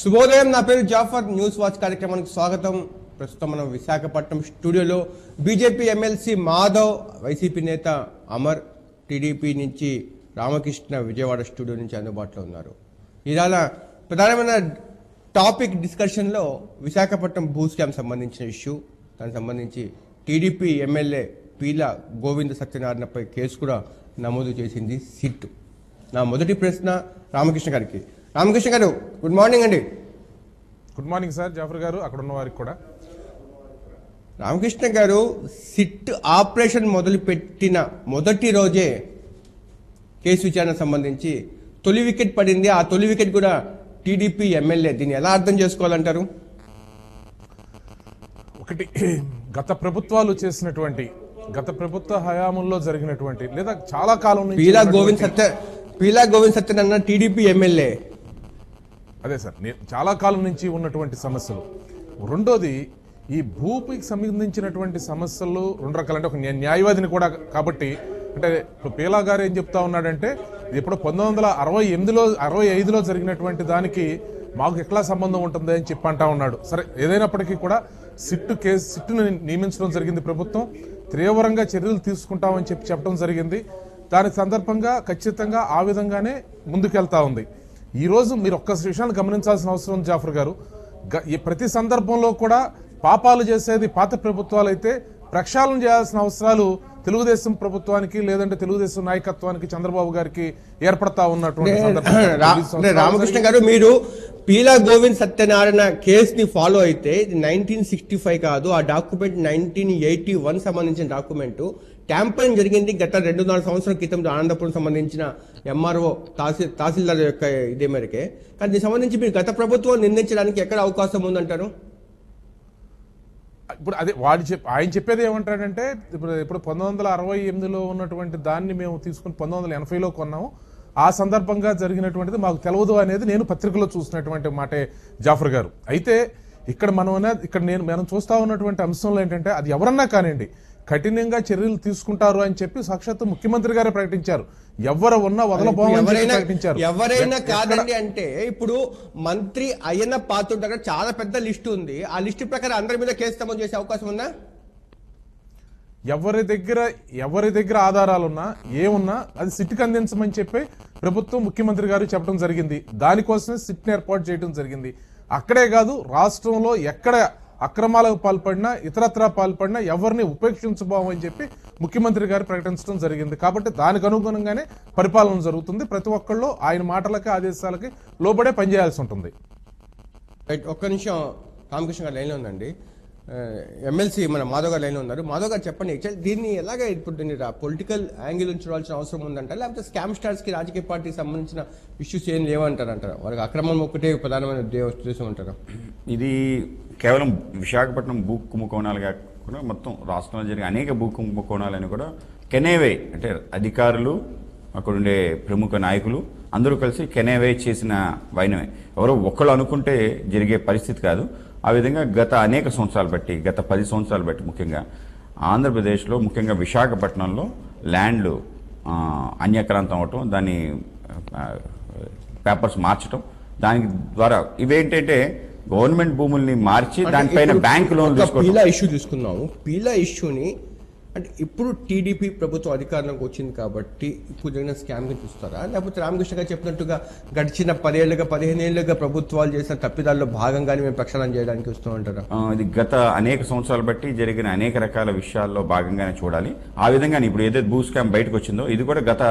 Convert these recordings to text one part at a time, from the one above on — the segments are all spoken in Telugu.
శుభోదయం. నా పేరు జాఫర్. న్యూస్ వాచ్ కార్యక్రమానికి స్వాగతం. ప్రస్తుతం మనం విశాఖపట్నం స్టూడియోలో బీజేపీ ఎమ్మెల్సీ మాధవ్, వైసీపీ నేత అమర్, టీడీపీ నుంచి రామకృష్ణ విజయవాడ స్టూడియో నుంచి అందుబాటులో ఉన్నారు. ఇవాళ ప్రధానమైన టాపిక్ డిస్కషన్లో విశాఖపట్నం భూ స్కామ్ సంబంధించిన ఇష్యూ, దానికి సంబంధించి టీడీపీ ఎమ్మెల్యే పీల గోవింద సత్యనారాయణపై కేసు కూడా నమోదు చేసింది సిట్. నా మొదటి ప్రశ్న రామకృష్ణ గారికి. రామకృష్ణ గారు, గుడ్ మార్నింగ్ అండి. గుడ్ మార్నింగ్ సార్ జాఫర్ గారు, అక్కడ ఉన్న వారికి కూడా. రామకృష్ణ గారు, సిట్ ఆపరేషన్ మొదలుపెట్టిన మొదటి రోజే కేసు విచారణ సంబంధించి తొలి వికెట్ పడింది. ఆ తొలి వికెట్ కూడా టీడీపీ ఎమ్మెల్యే. దీన్ని ఎలా అర్థం చేసుకోవాలంటారు? ఒకటి, గత ప్రభుత్వాలు చేసినటువంటి, గత ప్రభుత్వ హయాముల్లో జరిగినటువంటి లేదా చాలా కాలం నుంచి పీలా గోవింద్ సత్యనారాయణ టీడీపీ ఎమ్మెల్యే. అదే సార్, చాలా కాలం నుంచి ఉన్నటువంటి సమస్యలు. రెండోది, ఈ భూమికి సంబంధించినటువంటి సమస్యలు రెండు రకాలు. అంటే ఒక న్యాయవాదిని కూడా కాబట్టి, అంటే ఇప్పుడు పీలా గారు ఏం చెప్తా ఉన్నాడంటే, ఇప్పుడు 1965లో జరిగినటువంటి దానికి మాకు ఎట్లా సంబంధం ఉంటుంది అని చెప్పి అంటా ఉన్నాడు. సరే, ఏదైనప్పటికీ కూడా సిట్టును నియమించడం జరిగింది ప్రభుత్వం. తీవ్రంగా చర్యలు తీసుకుంటామని చెప్పడం జరిగింది. దాని సందర్భంగా ఖచ్చితంగా ఆ విధంగానే ముందుకెళ్తా ఉంది. ఈరోజు మీరు ఒక్క విషయాన్ని గమనించాల్సిన అవసరం ఉంది జాఫర్ గారు. ప్రతి సందర్భంలో కూడా పాపాలు చేసేది పాత ప్రభుత్వాలు అయితే, ప్రక్షాళన చేయాల్సిన అవసరాలు తెలుగుదేశం ప్రభుత్వానికి లేదంటే తెలుగుదేశం నాయకత్వానికి, చంద్రబాబు గారికి ఏర్పడతా ఉన్నటువంటి. రామకృష్ణ గారు, మీరు పీలా గోవింద్ సత్యనారాయణ కేసుని ఫాలో అయితే 1965 కాదు, ఆ డాక్యుమెంట్ 1981 సంబంధించిన డాక్యుమెంట్. ట్యాంపరింగ్ జరిగింది గత 2-4 సంవత్సరాల క్రితం ఆనందపురం సంబంధించిన ఎంఆర్ఓ తహసీల్దార్ యొక్క ఇదే మేరకే. కానీ దీనికి సంబంధించి మీరు గత ప్రభుత్వం నిందించడానికి ఎక్కడ అవకాశం ఉందంటారు? ఇప్పుడు అదే ఆయన చెప్పేది ఏమంటాడంటే, ఇప్పుడు 1968లో ఉన్నటువంటి దాన్ని మేము తీసుకుని 1980లో కొన్నాము, ఆ సందర్భంగా జరిగినటువంటిది మాకు తెలియదు అనేది నేను పత్రికలో చూసినటువంటి మాటే జాఫర్ గారు. అయితే ఇక్కడ మనం చూస్తా ఉన్నటువంటి అంశంలో ఏంటంటే, అది ఎవరన్నా కానివ్వండి కఠినంగా చర్యలు తీసుకుంటారు అని చెప్పి సాక్షాత్తు ముఖ్యమంత్రి గారే ప్రకటించారు. ఎవరు ఉన్నా వదలబోమని ప్రకటించారు. ఎవరైనా కాదండి అంటే, ఇప్పుడు మంత్రి అయ్యన్న పాత్ర దగ్గర చాలా పెద్ద లిస్టు ఉంది. ఆ లిస్టు ప్రకారం అందరి మీద కేసు నమోదు చేసే అవకాశం ఉందా? ఎవరి దగ్గర ఆధారాలున్నా ఏమున్నా అది సిట్కి అందించమని చెప్పి ప్రభుత్వం, ముఖ్యమంత్రి గారు చెప్పడం జరిగింది. దానికోసమే సిట్ని ఏర్పాటు చేయడం జరిగింది. అక్కడే కాదు, రాష్ట్రంలో ఎక్కడ అక్రమాలకు పాల్పడినా, ఇతరత్రా పాల్పడినా ఎవరిని ఉపేక్షించబోమని చెప్పి ముఖ్యమంత్రి గారు ప్రకటించడం జరిగింది. కాబట్టి దానికి అనుగుణంగానే పరిపాలన జరుగుతుంది. ప్రతి ఒక్కళ్ళు ఆయన మాటలకి, ఆదేశాలకి లోబడే పనిచేయాల్సి ఉంటుంది. ఒక్క నిమిషం, రామకృష్ణ గారు లైన్లో ఉందండి. ఎమ్మెల్సీ మన మాధవ్ గారు లైన్లో ఉన్నారు. మాధవ్ గారు చెప్పండి, దీన్ని ఎలాగ ఇప్పుడు దీన్ని పొలిటికల్ యాంగిల్ నుంచి చూడాల్సిన అవసరం ఉందంటారు, లేకపోతే స్కామ్ స్టార్స్కి రాజకీయ పార్టీకి సంబంధించిన ఇష్యూస్ ఏం లేవంటారంటారా? వాళ్ళకి అక్రమం ఒక్కటే ప్రధానమైన ఉద్దేశం అంటారా? ఇది కేవలం విశాఖపట్నం భూ కుంభకోణాలు కాకుండా మొత్తం రాష్ట్రంలో జరిగే అనేక భూ కుంభకోణాలని కూడా కెనేవే, అంటే అధికారులు, అక్కడుండే ప్రముఖ నాయకులు అందరూ కలిసి కెనేవే చేసిన వైనమే. ఎవరో ఒక్కళ్ళు అనుకుంటే జరిగే పరిస్థితి కాదు. ఆ విధంగా గత అనేక సంవత్సరాలు బట్టి, గత 10 సంవత్సరాలు బట్టి ముఖ్యంగా ఆంధ్రప్రదేశ్లో, ముఖ్యంగా విశాఖపట్నంలో ల్యాండ్లు అన్యాక్రాంతం అవటం, దాన్ని పేపర్స్ మార్చడం, దాని ద్వారా ఇవేంటంటే గవర్నమెంట్ భూముల్ని మార్చి దానిపైన బ్యాంక్ లోన్ పీలా ఇష్యూ తీసుకున్నాము. పీలా ఇష్యూని అంటే ఇప్పుడు టీడీపీ ప్రభుత్వం అధికారంలోకి వచ్చింది కాబట్టి ఇప్పుడు జరిగిన స్కామ్ గా చూస్తారా, లేకపోతే రామకృష్ణ గారు చెప్పినట్టుగా గడిచిన 10-15 ఏళ్ళుగా ప్రభుత్వాలు చేసిన తప్పిదాల్లో భాగంగానే మేము ప్రక్షాళన చేయడానికి వస్తామంటారా? ఇది గత అనేక సంవత్సరాలు బట్టి జరిగిన అనేక రకాల విషయాల్లో భాగంగానే చూడాలి. ఆ విధంగానే ఇప్పుడు ఏదైతే భూ స్కామ్ బయటకు వచ్చిందో, ఇది కూడా గత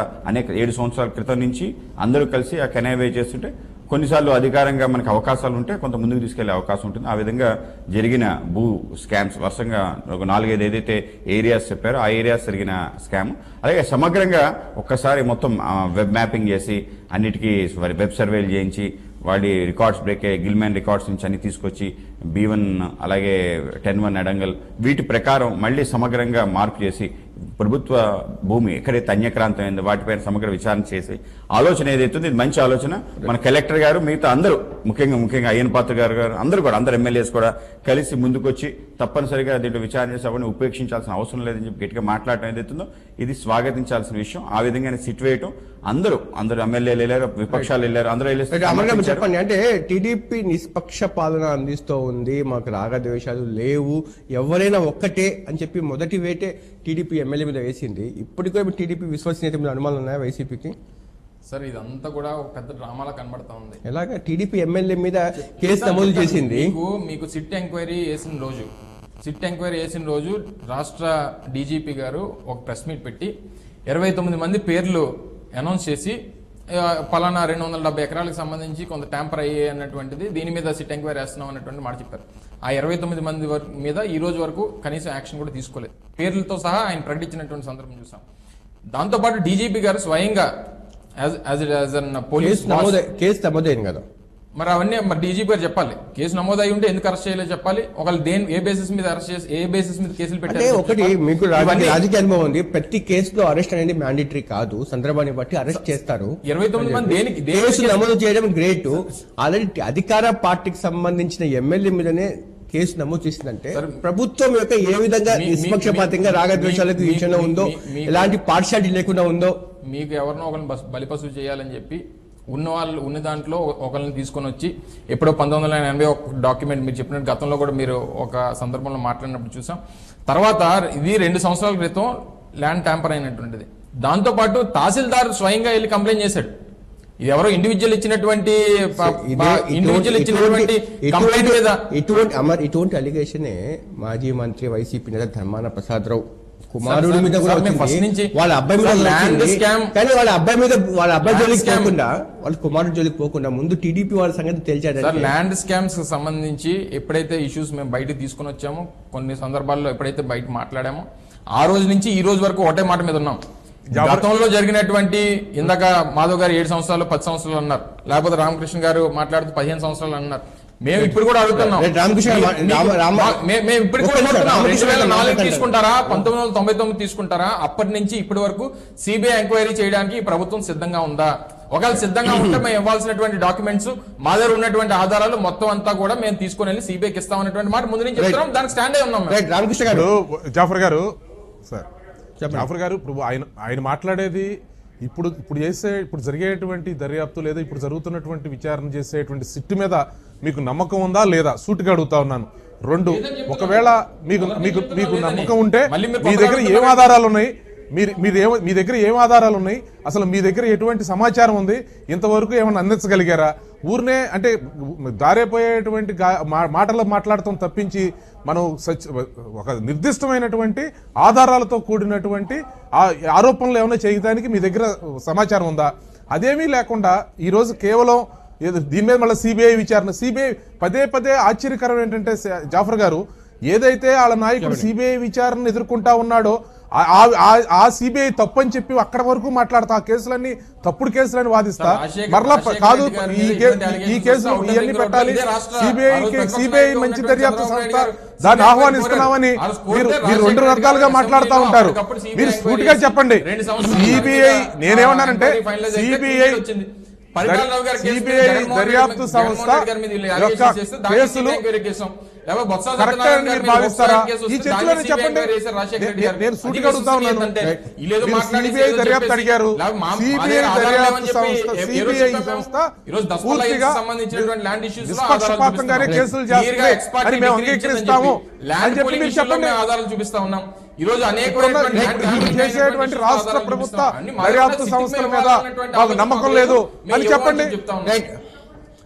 7 సంవత్సరాల క్రితం నుంచి అందరూ కలిసి ఆ కెనేవే చేస్తుంటే, కొన్నిసార్లు అధికారంగా మనకు అవకాశాలు ఉంటే కొంత ముందుకు తీసుకెళ్లే అవకాశం ఉంటుంది. ఆ విధంగా జరిగిన భూ స్కామ్స్ వరుసగా ఒక 4-5 ఏదైతే ఏరియాస్ చెప్పారో ఆ ఏరియాస్ జరిగిన స్కామ్. అలాగే సమగ్రంగా ఒక్కసారి మొత్తం వెబ్ మ్యాపింగ్ చేసి అన్నిటికీ వెబ్ సర్వేలు చేయించి వాడి రికార్డ్స్ బ్రేక్ అయ్యే గిల్మ్యాన్ రికార్డ్స్ నుంచి అన్ని తీసుకొచ్చి B1 అలాగే 10-1 అడంగల్ వీటి ప్రకారం మళ్ళీ సమగ్రంగా మార్పు చేసి ప్రభుత్వ భూమి ఎక్కడైతే అన్యక్రాంతమైందో వాటిపైన సమగ్ర విచారణ చేసి ఆలోచన ఏదైతుందో ఇది మంచి ఆలోచన. మన కలెక్టర్ గారు మిగతా అందరూ ముఖ్యంగా అయ్యన్ పాత్ర గారు అందరూ ఎమ్మెల్యేస్ కూడా కలిసి ముందుకొచ్చి తప్పనిసరిగా దీంట్లో విచారణ చేసి అవన్నీ ఉపేక్షించాల్సిన అవసరం లేదని చెప్పి గట్టిగా మాట్లాడటం ఏదైతుందో ఇది స్వాగతించాల్సిన విషయం. ఆ విధంగానే సిట్ వేయటం అందరూ ఎమ్మెల్యేలు వెళ్ళారు, విపక్షాలు వెళ్ళారు, అందరూ వెళ్ళి చెప్పండి. అంటే టీడీపీ నిష్పక్ష పాలన అందిస్తూ ఉంది, మాకు రాగద్వేషాలు లేవు, ఎవరైనా ఒక్కటే అని చెప్పి మొదటి వేటే టీడీపీ ఎమ్మెల్యే మీద వేసింది. ఇప్పటికీ టీడీపీ విశ్వసనీయత మీద అనుమానం ఉన్నాయా వైసీపీకి? సార్ ఇదంతా కూడా ఒక పెద్ద డ్రామాలా కనబడతా ఉంది. ఎలాగా టీడీపీ ఎమ్మెల్యే మీద కేసు నమోదు చేసింది? మీకు సిట్ ఎంక్వైరీ వేసిన రోజు రాష్ట్ర డీజీపీ గారు ఒక ప్రెస్ మీట్ పెట్టి 29 మంది పేర్లు అనౌన్స్ చేసి పలానా 270 ఎకరాలకు సంబంధించి కొంత ట్యాంపర్ అయ్యే అన్నటువంటిది దీని మీద సిట్ ఎంక్వైరీ వేస్తున్నాం అన్నటువంటి మాట చెప్పారు. ఆ 29 మంది మీద ఈ రోజు వరకు కనీసం యాక్షన్ కూడా తీసుకోలేదు. పేర్లతో సహా ఆయన ప్రకటించినటువంటి సందర్భం చూసాం. దాంతోపాటు డీజీపీ గారు స్వయంగా పోలీస్ కేసు నమోదైంది కదా, మరి అవన్నీ మరి డీజీపీ గారు చెప్పాలి. కేసు నమోదై ఉంటే ఎందుకు అరెస్ట్ చేయలేదు చెప్పాలి. ఒకళ్ళు ఏ బేసిస్ మీద అరెస్ట్ చేసి ఏ బేసిస్ మీద కేసులు పెట్టారు? ఒకటి మీకు రాజకీయ అనుభవం ఉంది, ప్రతి కేసులో అరెస్ట్ అనేది మ్యాండేటరీ కాదు, సందర్భాన్ని బట్టి అరెస్ట్ చేస్తారు. 29 మంది కేసు నమోదు చేయడం గ్రేట్. ఆల్రెడీ అధికార పార్టీకి సంబంధించిన ఎమ్మెల్యే మీదనే కేసు నమోదు చేసిందంటే ప్రభుత్వం యొక్క ఏ విధంగా నిష్పక్షపాతంగా రాగద్వేషాలకు విషయంలో ఉందో, ఎలాంటి పార్షాలిటీ లేకుండా ఉందో. మీకు ఎవరినో ఒకరిని బలిపశువు చేయాలని చెప్పి ఉన్న దాంట్లో ఒకరిని తీసుకొని వచ్చి ఎప్పుడో 1981 డాక్యుమెంట్ మీరు చెప్పినట్టు గతంలో కూడా మీరు ఒక సందర్భంలో మాట్లాడినప్పుడు చూసాం. తర్వాత ఇది 2 సంవత్సరాల క్రితం ల్యాండ్ ట్యాంపర్ అయినటువంటిది. దాంతోపాటు తహసీల్దార్ స్వయంగా వెళ్ళి కంప్లైంట్ చేశాడు. ఇది ఎవరో ఇండివిజువల్ ఇచ్చినటువంటి కంప్లైంట్ మీద ఇటువంటి అలిగేషనే మాజీ మంత్రి వైసీపీ నేత ధర్మాన ప్రసాదరావు కుమారుడి మీద కూడా వచ్చింది. వాళ్ళ అబ్బాయి మీద కానీ వాళ్ళ అబ్బాయి జోలికి పోకుండా, వాళ్ళ కుమారుడు జోలికి పోకుండా ముందు టీడీపీ వాళ్ళ సంగతి తెలిచాడు. ల్యాండ్ స్కామ్స్ సంబంధించి ఎప్పుడైతే ఇష్యూస్ మేము బయటకు తీసుకుని వచ్చామో, కొన్ని సందర్భాల్లో ఎప్పుడైతే బయట మాట్లాడామో, ఆ రోజు నుంచి ఈ రోజు వరకు ఒకటే మాట మీద ఉన్నాం. గతంలో జరిగినటువంటి ఇందాక మాధవ్ గారు 7 సంవత్సరాలు 10 సంవత్సరాలు అన్నారు, లేకపోతే రామకృష్ణ గారు మాట్లాడుతూ 15 సంవత్సరాలు అన్నారు. మేము ఇప్పుడు కూడా అడుగుతున్నాం, మేము ఇప్పుడు కూడా 2004 తీసుకుంటారా, 1999 తీసుకుంటారా? అప్పటి నుంచి ఇప్పటి వరకు సిబిఐ ఎంక్వైరీ చేయడానికి ఈ ప్రభుత్వం సిద్ధంగా ఉందా? ఒకవేళ సిద్ధంగా ఉంటే మేము ఇవ్వాల్సినటువంటి డాక్యుమెంట్స్, మా దగ్గర ఉన్నటువంటి ఆధారాలు మొత్తం అంతా కూడా మేము తీసుకుని వెళ్ళి సిబిఐకి ఇస్తామన్నటువంటి మాట ముందు నుంచి చెప్తున్నాం. దానికి స్టాండ్ అయి ఉన్నాం. రామకృష్ణ గారు, జాఫర్ గారు ఇప్పుడు ఆయన మాట్లాడేది ఇప్పుడు జరిగేటువంటి దర్యాప్తు లేదా ఇప్పుడు జరుగుతున్నటువంటి విచారణ చేసేటువంటి సిట్టు మీద మీకు నమ్మకం ఉందా లేదా సూటిగా అడుగుతా ఉన్నాను. 2, ఒకవేళ మీకు నమ్మకం ఉంటే మీ దగ్గర ఏం ఆధారాలు ఉన్నాయి, మీ దగ్గర ఏం ఆధారాలు ఉన్నాయి, అసలు మీ దగ్గర ఎటువంటి సమాచారం ఉంది, ఇంతవరకు ఏమైనా అందించగలిగారా? ఊరినే అంటే దారిపోయేటువంటి మాటలు మాట్లాడటం తప్పించి మనం ఒక నిర్దిష్టమైనటువంటి ఆధారాలతో కూడినటువంటి ఆరోపణలు ఏమైనా చేయడానికి మీ దగ్గర సమాచారం ఉందా? అదేమీ లేకుండా ఈరోజు కేవలం దీని మీద మళ్ళీ సిబిఐ విచారణ. సిబిఐ పదే ఆశ్చర్యకరం ఏంటంటే జాఫర్ గారు, ఏదైతే వాళ్ళ నాయకుడు సిబిఐ విచారణ ఎదుర్కొంటా ఉన్నాడో ఆ సిబిఐ తప్పని చెప్పి అక్కడ వరకు మాట్లాడతా, ఆ కేసులన్నీ తప్పుడు కేసులని వాదిస్తా, మరలా కాదు ఈ కేసులు ఇవన్నీ పెట్టాలి, సిబిఐ మంచి దర్యాప్తు సంస్థ, దాన్ని ఆహ్వానిస్తున్నామని మీరు 2 రకాలుగా మాట్లాడుతూ ఉంటారు. మీరు సూటిగా చెప్పండి, సిబిఐ నేనేమన్నానంటే సిబిఐ దర్యాప్తు సంస్థ యొక్క కేసులు కరెక్ట్ అని మీరు భావిస్తారా? ఈ చర్చలోనే చెప్పండి. నేను సూటిగా అడుగుతా ఉన్నాను. సిబిఐ దర్యాప్తు అడిగారు, సిబిఐ సంస్థ పూర్తిగా నిష్పక్షపాతంగానే కేసులు చేస్తున్నాయి అని మేము అంగీకరిస్తాము అని చెప్పి మీరు చెప్పండి. ఆధారాలు చూపిస్తా ఉన్నాం. ఈ రోజు చేసేటువంటి రాష్ట్ర ప్రభుత్వ దర్యాప్తు సంస్థల మీద మాకు నమ్మకం లేదు అని చెప్పండి.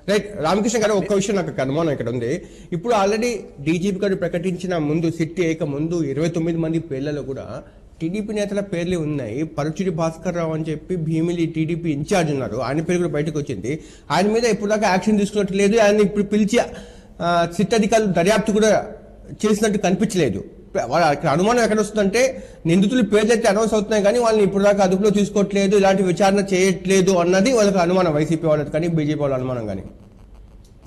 రైట్ రామకృష్ణ గారు, ఒక్క విషయం నాకు అనుమానం ఇక్కడ ఉంది. ఇప్పుడు ఆల్రెడీ డీజీపీ గారు ప్రకటించిన ముందు సిట్ ఏక ముందు 29 మంది పేర్లలో కూడా టీడీపీ నేతల పేర్లు ఉన్నాయి. పరుచూరి భాస్కర్ రావు అని చెప్పి భీమిలి టీడీపీ ఇన్ఛార్జ్ ఉన్నారు, ఆయన పేరు కూడా బయటకు వచ్చింది. ఆయన మీద ఇప్పుడు దాకా యాక్షన్ తీసుకున్నట్లేదు. ఆయన ఇప్పుడు పిలిచి సిట్ అధికారులు దర్యాప్తు కూడా చేసినట్టు కనిపించలేదు. ఇక్కడ అనుమానం ఎక్కడ వస్తుందంటే నిందితుల పేర్లు అయితే అనౌన్స్ అవుతున్నాయి కానీ వాళ్ళని ఇప్పుడు దాకా అదుపులో తీసుకోవట్లేదు, ఇలాంటి విచారణ చేయట్లేదు అన్నది వాళ్ళకి అనుమానం, వైసీపీ వాళ్ళకి కానీ బీజేపీ వాళ్ళ అనుమానం కానీ.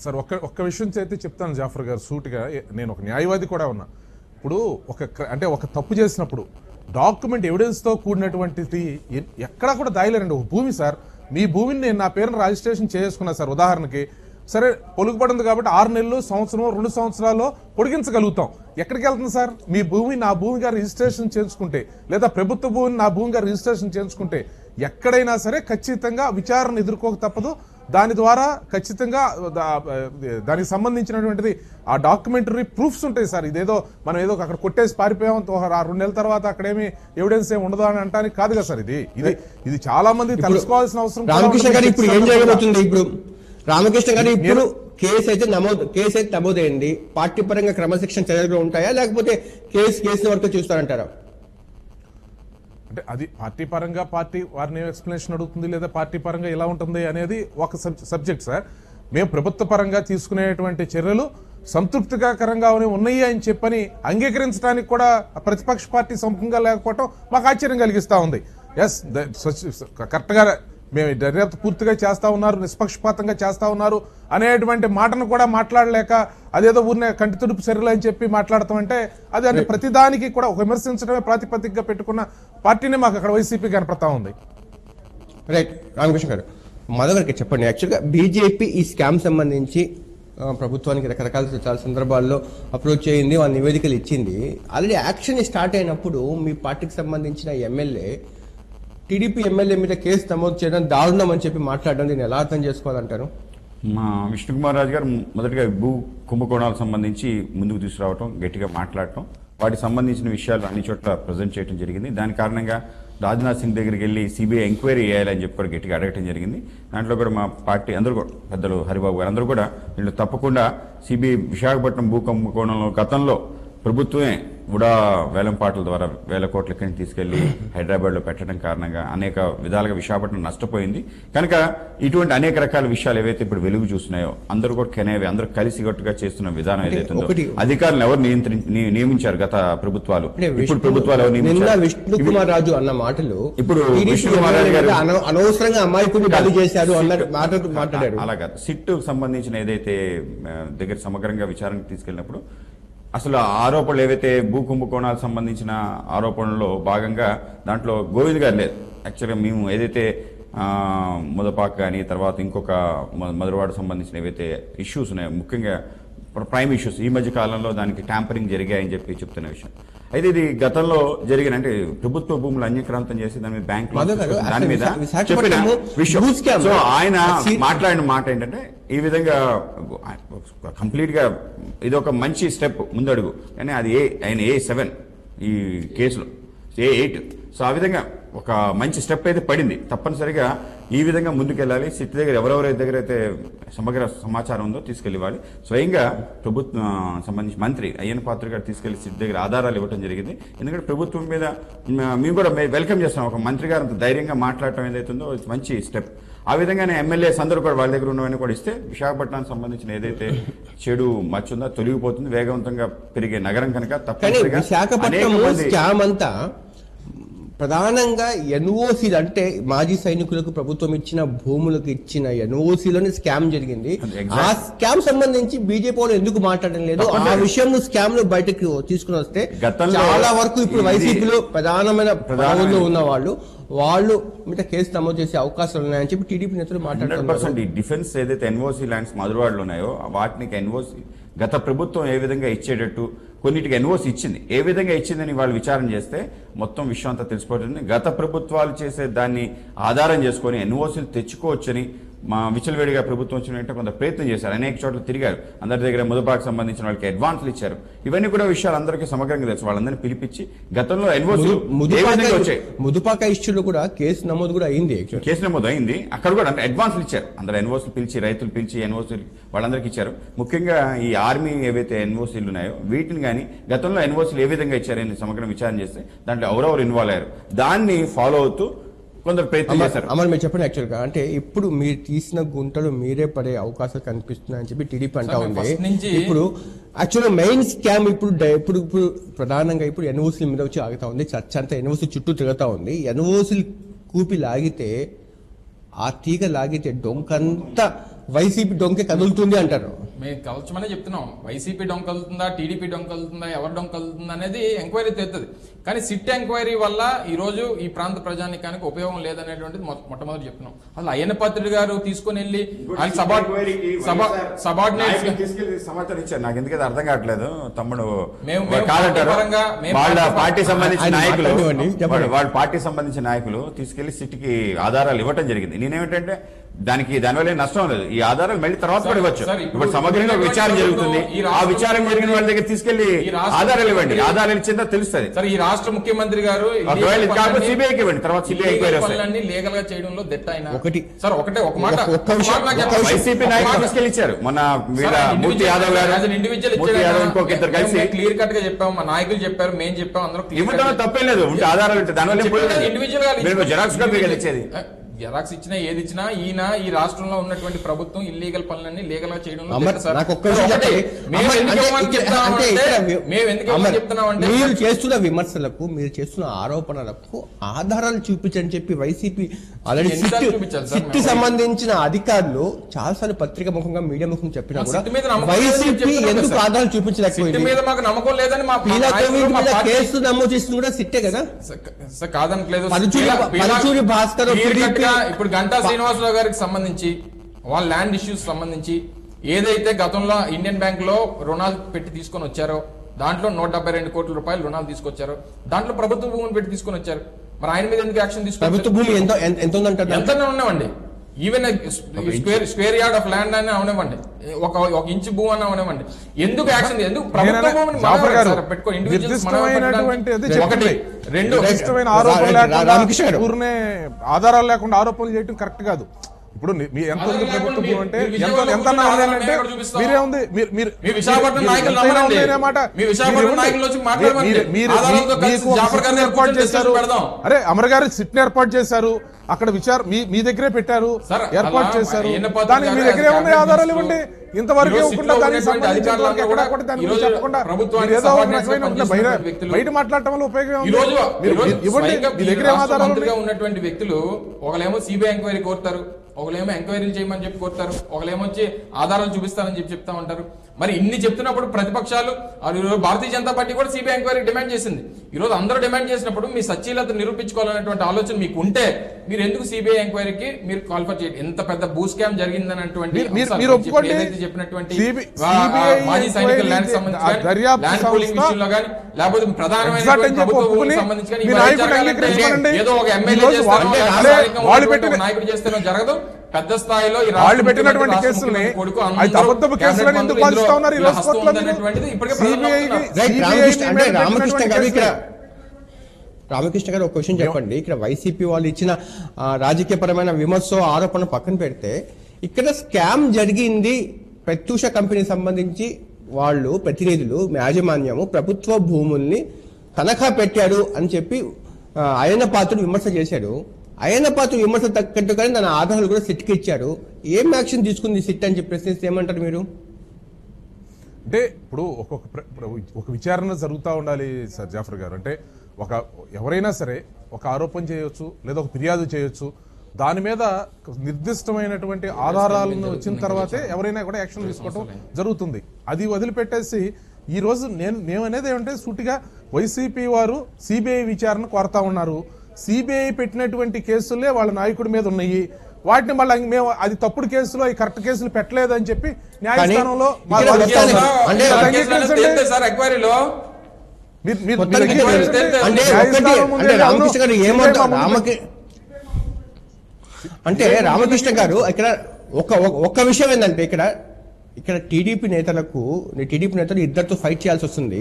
సార్ ఒక్క విషయం అయితే చెప్తాను జాఫర్ గారు సూటిగా, నేను ఒక న్యాయవాది కూడా ఉన్నా. ఇప్పుడు ఒక తప్పు చేసినప్పుడు డాక్యుమెంట్ ఎవిడెన్స్తో కూడినటువంటిది ఎక్కడా కూడా దాయలేరండి. ఒక భూమి సార్, మీ భూమిని నేను నా పేరును రిజిస్ట్రేషన్ చేసుకున్నా సార్. ఉదాహరణకి సరే పొలుగుపడింది కాబట్టి 6 నెలలు, సంవత్సరం, 2 సంవత్సరాల్లో పొడిగించగలుగుతాం. ఎక్కడికి వెళ్తుంది సార్? మీ భూమి నా భూమిగా రిజిస్ట్రేషన్ చేసుకుంటే, లేదా ప్రభుత్వ భూమిని నా భూమిగా రిజిస్ట్రేషన్ చేసుకుంటే ఎక్కడైనా సరే ఖచ్చితంగా విచారణ ఎదుర్కోక తప్పదు. దాని ద్వారా ఖచ్చితంగా దానికి సంబంధించినటువంటిది ఆ డాక్యుమెంటరీ ప్రూఫ్స్ ఉంటాయి సార్. ఇదేదో మనం ఏదో అక్కడ కొట్టేసి పారిపోయాం 2 నెలల తర్వాత అక్కడేమి ఎవిడెన్స్ ఏమి ఉండదు అని అంటానికి కాదు కదా సార్. ఇది చాలా మంది తెలుసుకోవాల్సిన అవసరం. రామకృష్ణ గారు ఇప్పుడు ఏం జరగబోతుంది? ఇప్పుడు రామకృష్ణ గారు ఇప్పుడు కేసు అయితే నమోదైంది. పార్టీ పరంగా క్రమశిక్షణ చర్యలు ఉంటాయా, లేకపోతే కేసు వరకు చూస్తారంటారా? అంటే అది పార్టీ పరంగా పార్టీ వారిని ఎక్స్ప్లెనేషన్ అడుగుతుంది, లేదా పార్టీ పరంగా ఎలా ఉంటుంది అనేది ఒక సబ్జెక్ట్ సార్. మేము ప్రభుత్వ పరంగా తీసుకునేటువంటి చర్యలు సంతృప్తికరంగా ఉన్నాయి అని చెప్పని అంగీకరించడానికి కూడా ప్రతిపక్ష పార్టీ సొంతంగా లేకపోవడం మాకు ఆశ్చర్యం కలిగిస్తూ ఉంది. ఎస్, కరెక్ట్గా మేము దర్యాప్తు పూర్తిగా చేస్తా ఉన్నారు, నిష్పక్షపాతంగా చేస్తా ఉన్నారు అనేటువంటి మాటను కూడా మాట్లాడలేక అదేదో ఊరినే కంటి తుడుపు చర్యలు అని చెప్పి మాట్లాడతాం అంటే అది ప్రతిదానికి కూడా ఒక విమర్శించడమే ప్రాతిపదికగా పెట్టుకున్న పార్టీనే మాకు అక్కడ వైసీపీ కనపడతా ఉంది. రైట్ రామకృష్ణ గారు, మొదటి చెప్పండి. యాక్చువల్గా బీజేపీ ఈ స్కామ్ సంబంధించి ప్రభుత్వానికి రకరకాల చాలా సందర్భాల్లో అప్రోచ్ చేయింది, వాళ్ళ నివేదికలు ఇచ్చింది. ఆల్రెడీ యాక్షన్ స్టార్ట్ అయినప్పుడు మీ పార్టీకి సంబంధించిన ఎమ్మెల్యే టీడీపీ ఎమ్మెల్యే మీద కేసు నమోదు చేయడం దారుణం అని చెప్పి మాట్లాడడం, దీన్ని ఎలా అర్థం చేసుకోవాలంటారు? మా విష్ణుకుమార్ రాజు గారు మొదటిగా భూ కుంభకోణాలకు సంబంధించి ముందుకు తీసుకురావటం, గట్టిగా మాట్లాడటం, వాటికి సంబంధించిన విషయాలు అన్ని చోట్ల ప్రజెంట్ చేయడం జరిగింది. దాని కారణంగా రాజ్నాథ్ సింగ్ దగ్గరికి వెళ్ళి సిబిఐ ఎంక్వైరీ చేయాలని చెప్పి కూడా గట్టిగా అడగటం జరిగింది. దాంట్లో కూడా మా పార్టీ అందరూ కూడా పెద్దలు హరిబాబు గారు అందరూ కూడా వీళ్ళు తప్పకుండా సిబిఐ విశాఖపట్నం భూ కుంభకోణంలో గతంలో ప్రభుత్వమే ఉడా వేలంపాట్ల ద్వారా 1000 కోట్ల కింద తీసుకెళ్లి హైదరాబాద్లో పెట్టడం కారణంగా అనేక విధాలుగా విశాఖపట్నం నష్టపోయింది. కనుక ఇటువంటి అనేక రకాల విషయాలు ఏవైతే ఇప్పుడు వెలుగు చూస్తున్నాయో అందరూ కూడా కెనేవి అందరూ కలిసికట్టుగా చేస్తున్న విధానం ఏదైతుందో అధికారులు ఎవరు నియమించారు గత ప్రభుత్వాలు, ఇప్పుడు ప్రభుత్వాలు ఎవరు నియమించారు? విష్ణుకుమార్ రాజు అన్న మాటలు ఇప్పుడు విష్ణుకుమార్ రాజు గారు అనవసరంగా అమ్మాయిని బలి చేశారు అన్న మాట్లాడారు. అలాగా సిట్ సంబంధించిన ఏదైతే దగ్గర సమగ్రంగా విచారణకు తీసుకెళ్ళినప్పుడు అసలు ఆరోపణలు ఏవైతే భూ కుంభకోణాలకు సంబంధించిన ఆరోపణల్లో భాగంగా దాంట్లో గోవింద్ గారు లేదు. యాక్చువల్గా మేము ఏదైతే ముదపాక్ కానీ తర్వాత ఇంకొక మధురవాడ సంబంధించిన ఏవైతే ఇష్యూస్ ఉన్నాయో, ముఖ్యంగా ప్రైమ్ ఇష్యూస్ ఈ మధ్య కాలంలో దానికి ట్యాంపరింగ్ జరిగాయని చెప్పి చెప్తున్న విషయం. అయితే ఇది గతంలో జరిగిన అంటే ప్రభుత్వ భూములు అన్యక్రాంతం చేసి దాని మీద బ్యాంక్ దాని మీద చెప్పిన విషయం. సో ఆయన మాట్లాడిన మాట ఏంటంటే ఈ విధంగా కంప్లీట్ గా ఇది ఒక మంచి స్టెప్ ముందడుగు, కానీ అది ఆయన A7 ఈ కేసులో A8. సో ఆ విధంగా ఒక మంచి స్టెప్ అయితే పడింది. తప్పనిసరిగా ఈ విధంగా ముందుకెళ్ళాలి. సిట్ దగ్గర ఎవరెవరి దగ్గర అయితే సమగ్ర సమాచారం ఉందో తీసుకెళ్ళివ్వాలి. స్వయంగా ప్రభుత్వం సంబంధించి మంత్రి అయ్యన్న పాత్ర గారు తీసుకెళ్లి సిట్ దగ్గర ఆధారాలు ఇవ్వడం జరిగింది. ఎందుకంటే ప్రభుత్వం మీద మేము కూడా వెల్కమ్ చేస్తాం. ఒక మంత్రి గారు అంత ధైర్యంగా మాట్లాడటం ఏదైతుందో మంచి స్టెప్. ఆ విధంగానే ఎమ్మెల్యేస్ అందరూ కూడా వాళ్ళ దగ్గర ఉన్నవన్నీ కూడా ఇస్తే విశాఖపట్నానికి సంబంధించిన ఏదైతే చెడు మచ్చుందో తొలగిపోతుంది. వేగవంతంగా పెరిగే నగరం కనుక తప్పనిసరిగా ప్రధానంగా ఎన్ఓసీలు అంటే మాజీ సైనికులకు ప్రభుత్వం ఇచ్చిన భూములకు ఇచ్చిన ఎన్ఓసీలోనే స్కామ్ జరిగింది. ఆ స్కామ్ సంబంధించి బీజేపీ వాళ్ళు ఎందుకు మాట్లాడడం లేదు? ఆ విషయం స్కామ్ లో బయటకు తీసుకుని వస్తే చాలా వరకు ఇప్పుడు వైసీపీలో ప్రధానంలో ఉన్న వాళ్ళు మీద కేసు నమోదు చేసే అవకాశాలు ఉన్నాయని చెప్పి టీడీపీ నేతలు మాట్లాడుతున్నారు. డిఫెన్స్ ఏదైతే ఎన్ఓసీ ల్యాండ్స్ మధురవాడలో ఉన్నాయో వాటికి ఎన్ఓసీ గత ప్రభుత్వం ఏ విధంగా ఇచ్చేటట్టు కొన్నిటికి ఎన్ఓసీ ఇచ్చింది, ఏ విధంగా ఇచ్చిందని వాళ్ళు విచారణ చేస్తే మొత్తం విషయం అంతా తెలిసిపోతుంది. గత ప్రభుత్వాలు చేసే దాన్ని ఆధారం చేసుకొని ఎన్ఓసీలు తెచ్చుకోవచ్చని మా విచలవేడిగా ప్రభుత్వం వచ్చినట్టు కొంత ప్రయత్నం చేశారు. అనేక చోట్ల తిరిగారు. అందరి దగ్గర ముదపాకు సంబంధించిన వాళ్ళకి అడ్వాన్స్లు ఇచ్చారు. ఇవన్నీ కూడా విషయాలు అందరికీ సమగ్రంగా తెలుసు. వాళ్ళందరినీ పిలిపించి గతంలో ఎన్ఓసీలు వచ్చాయి. ముదుపాక ఇష్యూలో కూడా కేసు నమోదు కూడా అయింది. కేసు నమోదు అయింది. అక్కడ కూడా అంటే అడ్వాన్స్లు ఇచ్చారు. అందరు ఎన్ఓసీలు పిలిచి రైతులు పిలిచి ఎన్ఓసీలు వాళ్ళందరికీ ఇచ్చారు. ముఖ్యంగా ఈ ఆర్మీ ఏవైతే ఎన్ఓసీలు ఉన్నాయో వీటిని కానీ గతంలో ఎన్ఓసీలు ఏ విధంగా ఇచ్చారని సమగ్ర విచారణ చేస్తే దాంట్లో ఎవరెవరు ఇన్వాల్వ్ అయ్యారు దాన్ని ఫాలో అవుతూ కొందరు ప్రయత్నం చేశారు. అమర్ మీరు చెప్పండి. యాక్చువల్గా అంటే ఇప్పుడు మీరు తీసిన గుంటలు మీరే పడే అవకాశాలు కనిపిస్తున్నాయని చెప్పి టీడీపీ అంటా ఉంది. ఇప్పుడు యాక్చువల్గా మెయిన్ స్కామ్ ఇప్పుడు ప్రధానంగా ఇప్పుడు ఎన్ఓసీల మీద వచ్చి ఆగుతా ఉంది. చర్చ అంతా ఎన్ఓసీ చుట్టూ తిరుగుతా ఉంది. ఎన్ఓసీలు కూపి లాగితే ఆ తీగ లాగితే డొంకంతా వైసీపీ డొంకే కదులుతుంది అంటారు. మేము కలచమనే చెప్తున్నాం. వైసీపీ డొంకలుతుందా, టీడీపీ డొంకలుతుందా, ఎవరు డొంకలుతుందా అనేది ఎంక్వైరీ తెస్తుంది. కానీ సిట్ ఎంక్వైరీ వల్ల ఈ రోజు ఈ ప్రాంత ప్రజానికానికి ఉపయోగం లేదనేటువంటిది మొట్టమొదటి చెప్తున్నాం. అసలు అయ్యన్న పాత్రుడు గారు తీసుకుని వెళ్ళి సమాచారం ఇచ్చారు. నాకు ఎందుకంటే అర్థం కావట్లేదు తమ్ముడు. మేము వాళ్ళ పార్టీ సంబంధించిన నాయకులు వాళ్ళ పార్టీ సంబంధించిన నాయకులు తీసుకెళ్లి సిట్కి ఆధారాలు ఇవ్వటం జరిగింది. నేనేమిటంటే దానివల్ల నష్టం లేదు. ఈ ఆధారాలు మళ్ళీ తర్వాత కూడా ఇవ్వచ్చు. ఇప్పుడు సమగ్రంగా విచారణ జరుగుతుంది. ఆ విచారణ జరిగిన వాళ్ళ దగ్గర తీసుకెళ్లి ఆధారాలు ఇవ్వండి. ఆధారాలు ఇచ్చిందో తెలుస్తుంది. సరే, ఈ రాష్ట్ర ముఖ్యమంత్రి గారు సిబిఐకి ఇవ్వండి, తర్వాత సిబిఐ లీగల్ గా చేయడంలో దెట్ అయినా ఒకటి సార్ ఒక మాట వైసీపీ నాయకులు తీసుకెళ్లి ఇచ్చారు. మన మూర్తి యాదవ్ గారు ఇంకొక ఇద్దరు కలిసి క్లియర్ కట్ గా చెప్పాము. మా నాయకులు చెప్పారు, మేము చెప్పాము, అందరూ ఇవ్వడం తప్పేం లేదు. ఉంటే ఆధారాలు ఉంటే దానివల్ల ఇండివిజువల్ జెరాక్స్ కాపీ ఇచ్చేది. జెరాక్స్ ఇచ్చినా ఏది ఇచ్చినా ఈయన ఈ రాష్ట్రంలో ఉన్నటువంటి ప్రభుత్వం ఇల్లీగల్ పనులన్నీ లీగల్ గా చేయడం మీరు చేస్తున్న విమర్శలకు, మీరు చేస్తున్న ఆరోపణలకు ఆధారాలు చూపించని చెప్పి వైసీపీ ఆల్రెడీ సిట్ సంబంధించిన అధికారులు చాలాసార్లు పత్రిక ముఖంగా, మీడియా ముఖంగా చెప్పినా కూడా వైసీపీ ఎందుకు ఆధారాలు చూపించలేకపోయింది? నమ్మకం లేదని కేసు నమోదు చేసింది కూడా సిట్టే కదా. కాదనట్లేదు. పరుచూరి భాస్కర్ ఇప్పుడు గంటా శ్రీనివాసరావు గారికి సంబంధించి వాళ్ళ ల్యాండ్ ఇష్యూస్ సంబంధించి ఏదైతే గతంలో ఇండియన్ బ్యాంక్ లో రుణాలు పెట్టి తీసుకొని వచ్చారో దాంట్లో 172 కోట్ల రూపాయలు రుణాలు తీసుకొచ్చారు. దాంట్లో ప్రభుత్వ భూమిని పెట్టి తీసుకొని వచ్చారు. మరి ఆయన మీద ఎందుకు యాక్షన్ తీసుకున్నారు? ప్రభుత్వ భూమి ఎంత ఉన్నామండి. Even square yard of land అని అవనివ్వండి, ఒక ఇంచు భూమి అని అవనివ్వండి. ఎందుకు యాక్షన్? ఎందుకు ప్రభుత్వ భూమిని ఆధారాలు లేకుండా ఆరోపణలు చేయడం కరెక్ట్ కాదు. ఇప్పుడు మీ ఎంత ఉంది ప్రభుత్వ భూమి అంటే ఎంత మీరేముంది? ఏర్పాటు చేశారు. అరే అమర్ గారు సిట్ ఏర్పాటు చేశారు, అక్కడ మీ దగ్గరే పెట్టారు, ఏర్పాటు చేశారు. దానికి మీ దగ్గరే ఉన్నాయి ఆధారాలు ఇవ్వండి. ఇంతవరకు ఇవ్వకుండా దానికి చెప్పకుండా ఏదో బయట మాట్లాడటం వల్ల ఉపయోగం ఇవ్వండి. మీ దగ్గర ఆధారాలు ఉన్నటువంటి వ్యక్తులు ఒకలేమో సిబిఐ ఎంక్వైరీ కోరుతారు, ఒకలేమో ఎంక్వైరీలు చేయమని చెప్పి కోరుతారు, ఒకలేమో వచ్చి ఆధారాలు చూపిస్తారని చెప్పి చెప్తా ఉంటారు. మరి ఇన్ని చెప్తున్నప్పుడు ప్రతిపక్షాలు భారతీయ జనతా పార్టీ కూడా సిబిఐ ఎంక్వైరీ డిమాండ్ చేసింది. ఈ రోజు అందరూ డిమాండ్ చేసినప్పుడు మీ సచ్చీలత నిరూపించుకోవాలనేటువంటి ఆలోచన మీకు ఉంటే మీరు ఎందుకు సిబిఐ ఎంక్వైరీకి మీరు క్వాలిఫై చేయండి? ఎంత పెద్ద భూ స్కామ్ జరిగిందన్నటువంటి చెప్పినటువంటి మాజీ సైనికుల ల్యాండ్ సంబంధించి ల్యాండ్ పూలింగ్ విషయంలో కానీ, లేకపోతే ప్రధానమైన ప్రభుత్వం సంబంధించి కానీ ఏదో ఒక ఎమ్మెల్యే చేస్తారో నాయకుడు చేస్తారో జరగదు. పెద్ద స్థాయిలో వాళ్ళు పెట్టినటువంటి కేసుల్ని అబద్ధపు కేసులను ఎందుకు వాదిస్తా ఉన్నారు? ఈ రోజు రామకృష్ణ గారు ఒక క్వశ్చన్ చెప్పండి. ఇక్కడ వైసీపీ వాళ్ళు ఇచ్చిన రాజకీయపరమైన విమర్శ ఆరోపణ పక్కన పెడితే ఇక్కడ స్కామ్ జరిగింది. ప్రత్యూష కంపెనీ సంబంధించి వాళ్ళు ప్రతినిధులు యాజమాన్యము ప్రభుత్వ భూముల్ని తనఖా పెట్టారు అని చెప్పి అయ్యన్న పాత్రుడు విమర్శ చేశాడు. అయ్యన్న పాత్రుడు విమర్శ తగ్గట్టుగానే తన ఆధారాలు కూడా సిట్కి ఇచ్చారు. ఏం యాక్షన్ తీసుకుంది సిట్ అని చెప్పి ప్రశ్నిస్తే ఏమంటారు మీరు? అంటే ఇప్పుడు ఒక విచారణ జరుగుతూ ఉండాలి సార్ జాఫర్ గారు. అంటే ఎవరైనా సరే ఒక ఆరోపణ చేయొచ్చు, లేదా ఒక ఫిర్యాదు చేయొచ్చు. దాని మీద నిర్దిష్టమైనటువంటి ఆధారాలను వచ్చిన తర్వాతే ఎవరైనా కూడా యాక్షన్ తీసుకోవడం జరుగుతుంది. అది వదిలిపెట్టేసి ఈ రోజు మేమనేది ఏమంటే సూటిగా వైసీపీ వారు సిబిఐ విచారణ కోరుతా ఉన్నారు. సిబిఐ పెట్టినటువంటి కేసులే వాళ్ళ నాయకుడి మీద ఉన్నాయి. వాటిని మళ్ళీ మేము అది తప్పుడు కేసులు, అవి కరెక్ట్ కేసులు పెట్టలేదు అని చెప్పి న్యాయస్థానంలో అంటే రామకృష్ణ గారు ఇక్కడ ఒక్క విషయం ఏంటంటే ఇక్కడ టీడీపీ నేతలు ఇద్దరితో ఫైట్ చేయాల్సి వస్తుంది.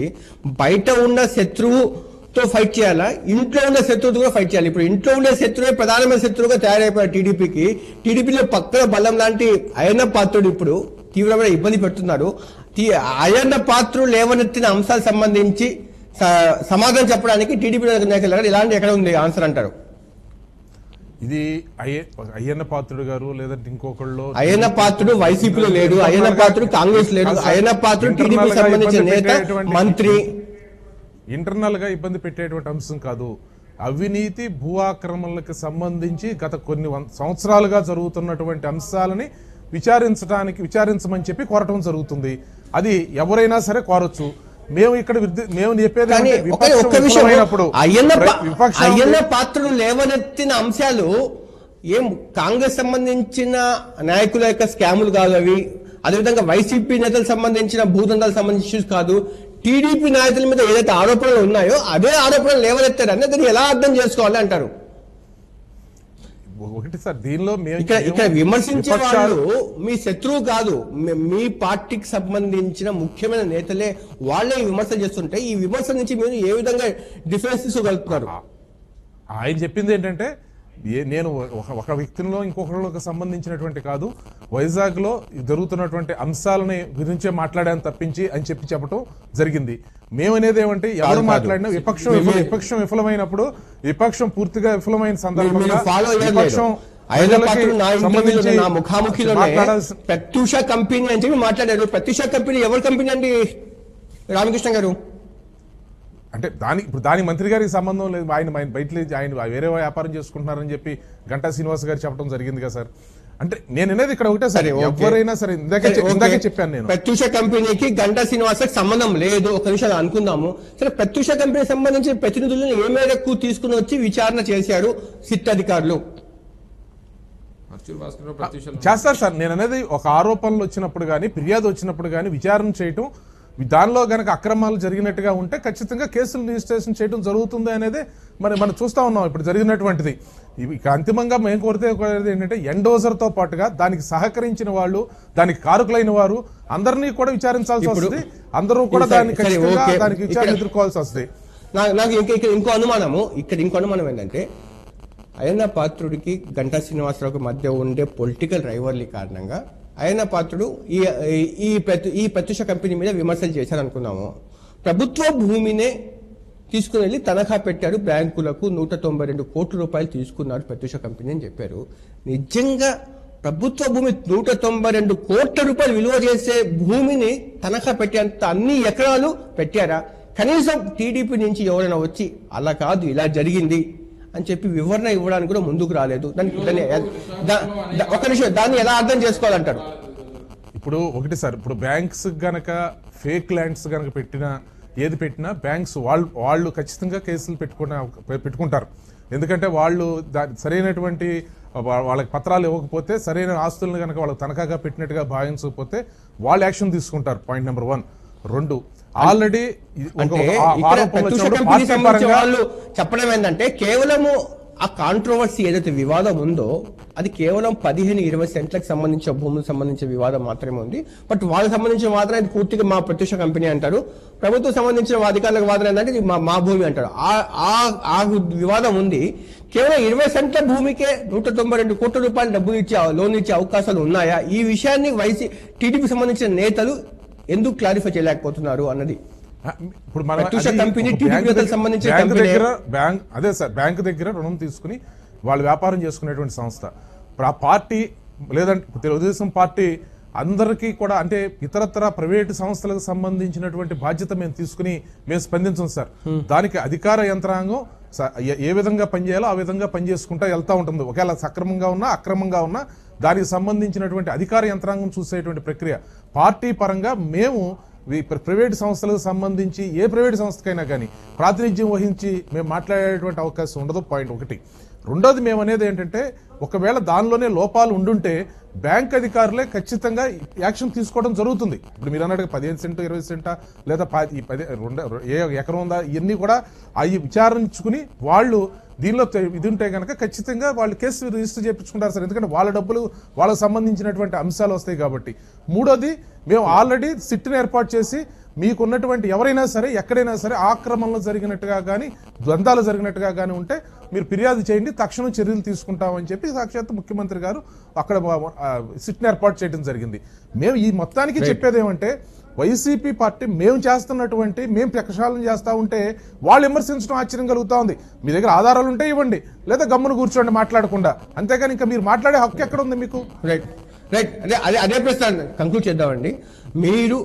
బయట ఉన్న శత్రువుతో ఫైట్ చేయాలా, ఇంట్లో ఉన్న శత్రువుతో కూడా ఫైట్ చేయాలి. ఇప్పుడు ఇంట్లో ఉండే శత్రువే ప్రధానమైన శత్రువుగా తయారైపోయారు టీడీపీకి. టీడీపీలో పక్కన బలం లాంటి అయ్యన్న పాత్రుడు ఇప్పుడు తీవ్రమైన ఇబ్బంది పెడుతున్నారు. అయ్యన్న పాత్రుడు లేవనెత్తిన అంశాలకు సంబంధించి సమాధానం చెప్పడానికి టీడీపీ నాయకులు ఇలాంటి ఎక్కడ ఉంది ఆన్సర్ అంటారు? ఇది అయ్యన్న పాత్రుడు గారు లేదంటే ఇంకొకళ్ళు, అయ్యన్న పాత్రుడు వైసీపీలో లేడు, అయ్యన్న పాత్రుడు కాంగ్రెస్ లేడు, అయ్యన్న పాత్రుడు టీడీపీ సంబంధించిన నేత, మంత్రి. ఇంటర్నల్ గా ఇబ్బంది పెట్టేటువంటి అంశం కాదు. అవినీతి భూ ఆక్రమణలకు సంబంధించి గత కొన్ని సంవత్సరాలుగా జరుగుతున్నటువంటి అంశాలని విచారించమని చెప్పి కోరటం జరుగుతుంది. అది ఎవరైనా సరే కోరొచ్చు. మేము ఇక్కడ మేము చెప్పేది కానీ ఒక్క విషయం, అయ్యన్న పాత్రను లేవనెత్తిన అంశాలు ఏం కాంగ్రెస్ సంబంధించిన నాయకుల యొక్క స్కాములు కాదు అవి, అదేవిధంగా వైసీపీ నేతలకు సంబంధించిన భూదందాలకు సంబంధించిన ఇష్యూస్ కాదు. టీడీపీ నాయకుల మీద ఏదైతే ఆరోపణలు ఉన్నాయో అదే ఆరోపణలు లేవనెత్తారు అంటే దాన్ని ఎలా అర్థం చేసుకోవాలి అంటారు. ఒకటి సార్, దీనిలో ఇక్కడ విమర్శించే వాళ్ళు మీ శత్రువు కాదు, మీ పార్టీకి సంబంధించిన ముఖ్యమైన నేతలే వాళ్ళే విమర్శలు చేస్తుంటే ఈ విమర్శల నుంచి మీరు ఏ విధంగా డిఫరెన్స్ తీసుకోగలుగుతున్నారు? ఆయన చెప్పింది ఏంటంటే నేను ఒక వ్యక్తిలో ఇంకొకరికి సంబంధించినటువంటి కాదు, వైజాగ్ లో జరుగుతున్నటువంటి అంశాలని గురించే మాట్లాడాను తప్పించి అని చెప్పటం జరిగింది. మేమనేది ఏమంటే ఎవరు మాట్లాడినా విపక్షం విఫలమైనప్పుడు, విపక్షం పూర్తిగా విఫలమైన సందర్భంగా ప్రత్యూష కంపెనీ అని చెప్పి మాట్లాడారు. ప్రత్యూష కంపెనీ ఎవరి కంపెనీ అండి రామకృష్ణ గారు? అంటే దాని మంత్రి గారికి సంబంధం లేదు. ఆయన ఆయన వేరే వ్యాపారం చేసుకుంటున్నారని చెప్పి గంటా శ్రీనివాస్ గారు చెప్పడం జరిగింది కదా సార్. అంటే నేను అనేది ఇక్కడ ఒకటే సరే, ఎవరైనా సరే ఇందాకే చెప్పాను నేను, ప్రత్యూష కంపెనీకి గంటా శ్రీనివాసకి సంబంధం లేదు. ఒక నిమిషం అనుకుందాము. సరే, ప్రత్యూష కంపెనీకి సంబంధించిన ప్రతినిధులను ఏ మేరకు తీసుకుని వచ్చి విచారణ చేశారు సిట్ అధికారులు? చేస్తారు సార్. నేను అనేది ఒక ఆరోపణలు వచ్చినప్పుడు కానీ, ఫిర్యాదు వచ్చినప్పుడు కానీ విచారణ చేయటం, దానిలో గనక అక్రమాలు జరిగినట్టుగా ఉంటే ఖచ్చితంగా కేసులు రిజిస్ట్రేషన్ చేయడం జరుగుతుంది అనేది మనం చూస్తా ఉన్నాం ఇప్పుడు జరిగినటువంటిది. ఇక అంతిమంగా మేము కోరితే ఏంటంటే ఎండోజర్తో పాటుగా దానికి సహకరించిన వాళ్ళు, దానికి కారకులైన వారు అందరినీ కూడా విచారించాల్సి వస్తుంది. అందరూ కూడా దానికి విచారణ ఎదుర్కోవాల్సి వస్తుంది. నాకు ఇంకో అనుమానం ఏంటంటే అయ్యన్న పాత్రుడికి గంటా శ్రీనివాసరావుకి మధ్య ఉండే పొలిటికల్ రైవర్లీ కారణంగా అయ్యన్న పాత్రుడు ఈ ప్రత్యూష కంపెనీ మీద విమర్శలు చేశారనుకున్నాము. ప్రభుత్వ భూమినే తీసుకుని వెళ్ళి తనఖా పెట్టారు, బ్యాంకులకు 192 కోట్ల రూపాయలు తీసుకున్నారు ప్రత్యూష కంపెనీ అని చెప్పారు. నిజంగా ప్రభుత్వ భూమి 192 కోట్ల రూపాయలు విలువ చేసే భూమిని తనఖా పెట్టేంత అన్ని ఎకరాలు పెట్టారా? కనీసం టీడీపీ నుంచి ఎవరైనా వచ్చి అలా కాదు ఇలా జరిగింది అని చెప్పి వివరణ ఇవ్వడానికి కూడా ముందుకు రాలేదు. ఒక నిమిషం, దాన్ని ఎలా అర్థం చేసుకోవాలంటారు? ఇప్పుడు ఒకటి సార్, ఇప్పుడు బ్యాంక్స్ గనక ఫేక్ ల్యాండ్స్ గనక పెట్టినా బ్యాంక్స్ వాళ్ళు ఖచ్చితంగా కేసులు పెట్టుకుంటారు. ఎందుకంటే వాళ్ళు సరైనటువంటి వాళ్ళకి పత్రాలు ఇవ్వకపోతే, సరైన ఆస్తులను కనుక వాళ్ళకి తనఖాగా పెట్టినట్టుగా భావించకపోతే వాళ్ళు యాక్షన్ తీసుకుంటారు. Point number 1. 2, ఆల్రెడీ వాళ్ళు చెప్పడం ఏంటంటే కేవలము ఆ కాంట్రవర్సీ ఏదైతే వివాదం ఉందో అది కేవలం 15-20 సెంట్లకు సంబంధించిన భూములకు సంబంధించిన వివాదం మాత్రమే ఉంది. బట్ వాళ్ళకి సంబంధించిన వాదన ఇది పూర్తిగా మా ప్రత్యూష కంపెనీ అంటారు. ప్రభుత్వం సంబంధించిన అధికారులకు వాదన ఏంటంటే ఇది మా భూమి అంటారు. ఆ వివాదం ఉంది. కేవలం 20 సెంట్ల భూమికే 192 కోట్ల రూపాయలు లోన్ ఇచ్చే అవకాశాలు ఉన్నాయా? ఈ విషయాన్ని టీడీపీ సంబంధించిన నేతలు ఎందుకు క్లారిఫై చేయలేకపోతున్నారు అన్నది. ఇప్పుడు అదే సార్, బ్యాంక్ దగ్గర రుణం తీసుకుని వాళ్ళు వ్యాపారం చేసుకునేటువంటి సంస్థ. ఇప్పుడు ఆ పార్టీ లేదంటే తెలుగుదేశం పార్టీ అందరికీ కూడా, అంటే ఇతరత్ర ప్రైవేటు సంస్థలకు సంబంధించినటువంటి బాధ్యత మేము స్పందించం సార్. దానికి అధికార యంత్రాంగం ఏ విధంగా పనిచేయాలో ఆ విధంగా పనిచేసుకుంటా వెళ్తా ఉంటుంది. ఒకవేళ సక్రమంగా ఉన్నా అక్రమంగా ఉన్నా దానికి సంబంధించినటువంటి అధికార యంత్రాంగం చూసేటువంటి ప్రక్రియ. పార్టీ పరంగా మేము ప్రైవేటు సంస్థలకు సంబంధించి ఏ ప్రైవేటు సంస్థకైనా కానీ ప్రాతినిధ్యం వహించి మేము మాట్లాడేటువంటి అవకాశం ఉండదు. పాయింట్ 1. 2వది, మేము అనేది ఏంటంటే ఒకవేళ దానిలోనే లోపాలు ఉండుంటే బ్యాంక్ అధికారులే ఖచ్చితంగా యాక్షన్ తీసుకోవడం జరుగుతుంది. ఇప్పుడు మీరు అన్నట్టుగా 15 సెంటు 20 సెంటా లేదా ఏ ఎకరం ఉందా, ఇవన్నీ కూడా అవి విచారించుకుని వాళ్ళు దీనిలో ఇది ఉంటే కనుక ఖచ్చితంగా వాళ్ళు కేసు రిజిస్టర్ చేయించుకుంటారు సార్. ఎందుకంటే వాళ్ళ డబ్బులు వాళ్ళకు సంబంధించినటువంటి అంశాలు వస్తాయి కాబట్టి. 3వది, మేము ఆల్రెడీ సిట్ని ఏర్పాటు చేసి మీకున్నటువంటి ఎవరైనా సరే ఎక్కడైనా సరే ఆక్రమణలు జరిగినట్టుగా కానీ ద్వంద్వాలు జరిగినట్టుగా కానీ ఉంటే మీరు ఫిర్యాదు చేయండి, తక్షణం చర్యలు తీసుకుంటామని చెప్పి సాక్షాత్ ముఖ్యమంత్రి గారు అక్కడ సిట్ని ఏర్పాటు చేయడం జరిగింది. మేము ఈ మొత్తానికి చెప్పేది ఏమంటే వైసీపీ పార్టీ మేము ప్రక్షాళన చేస్తా ఉంటే వాళ్ళు విమర్శించడం ఆశ్చర్యం కలుగుతా ఉంది. మీ దగ్గర ఆధారాలు ఉంటే ఇవ్వండి, లేదా గమ్మును కూర్చోండి మాట్లాడకుండా. అంతేగాని ఇంకా మీరు మాట్లాడే హక్కు ఎక్కడ ఉంది మీకు? రైట్. అదే ప్రశ్న కంక్లూడ్ చేద్దామండి. మీరు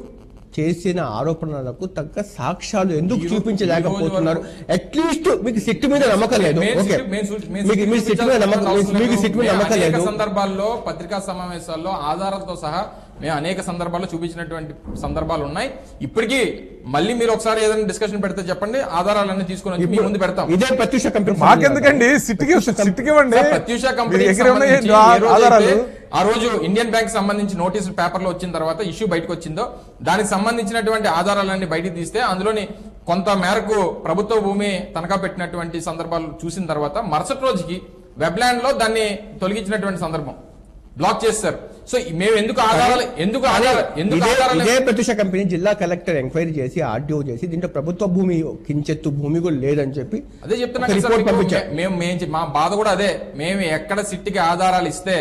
చేసిన ఆరోపణలకు తగ్గ సాక్ష్యాలు ఎందుకు చూపించలేకపోతున్నారు? అట్లీస్ట్ మీకు సిట్ మీద నమ్మకం లేదు, ఓకే, మీకు సిట్ మీద నమ్మకం లేదు. సందర్భాల్లో పత్రికా సమావేశాల్లో ఆధారాలతో సహా మేము అనేక సందర్భాల్లో చూపించినటువంటి సందర్భాలు ఉన్నాయి. ఇప్పటికీ మళ్ళీ మీరు ఒకసారి ఏదైనా డిస్కషన్ పెడితే చెప్పండి, ఆధారాలన్నీ తీసుకుని వచ్చి మీ ముందు పెడతాం. ఇదే ప్రత్యూష కంపెనీ మాకెందుకండి, ప్రత్యూష కంపెనీ ఆ రోజు ఇండియన్ బ్యాంక్ సంబంధించి నోటీసులు పేపర్లో వచ్చిన తర్వాత ఇష్యూ బయటకు వచ్చిందో దానికి సంబంధించినటువంటి ఆధారాలన్నీ బయటకు తీస్తే అందులోని కొంత మేరకు ప్రభుత్వ భూమి తనఖా పెట్టినటువంటి సందర్భాలు చూసిన తర్వాత మరుసటి రోజుకి వెబ్లాండ్ లో దాన్ని తొలగించినటువంటి సందర్భం బ్లాక్ చేస్తారు. సో మేము ఇదే ప్రత్యూష కంపెనీ జిల్లా కలెక్టర్ ఎంక్వైరీ చేసి ఆర్డీఓ చేసి దీంట్లో ప్రభుత్వ భూమి కించెత్తు భూమి కూడా లేదని చెప్పి అదే చెప్తున్నా. మా బాధ కూడా అదే. మేము ఎక్కడ సిట్టికి ఆధారాలు ఇస్తే